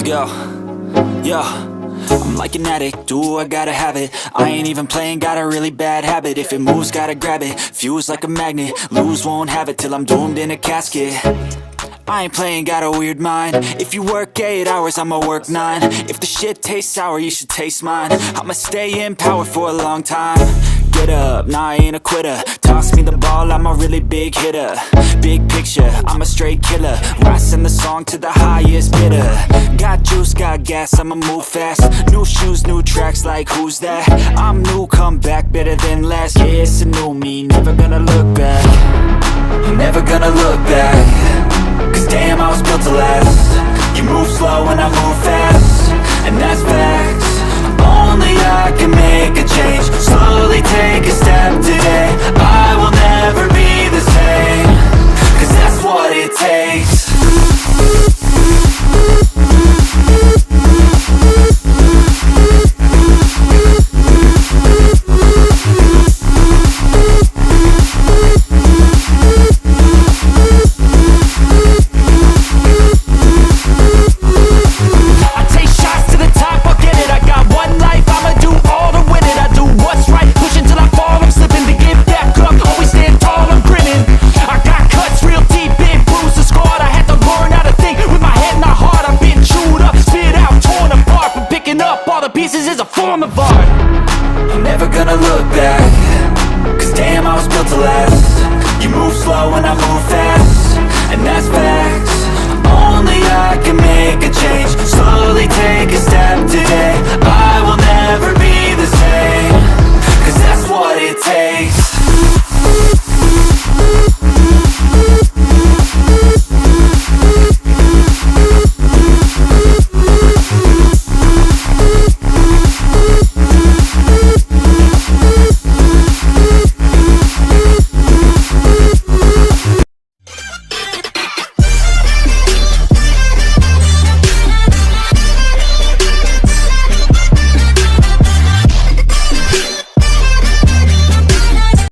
Yo, yo, I'm like an addict, do I gotta have it. I ain't even playing, got a really bad habit. If it moves, gotta grab it, fuse like a magnet. Lose, won't have it till I'm doomed in a casket. I ain't playing, got a weird mind. If you work 8 hours, I'ma work 9. If the shit tastes sour, you should taste mine. I'ma stay in power for a long time. Get up, nah, I ain't a quitter. Toss me the ball, I'm a really big hitter. Big picture, I'm a straight killer. Rising the song to the highest bidder. Got juice, got gas, I'ma move fast. New shoes, new tracks, like who's that? I'm new, come back, better than last. Yeah, it's a new me, never gonna look back. Never gonna look back. Cause damn, I was built to last. You move slow and I move fast, and that's facts. Only I can make a change. Slowly take a step today. I will never be the same. Cause that's what it takes. Pieces is a form of art. I'm never gonna look back. Cause damn, I was built to last. You move slow and I move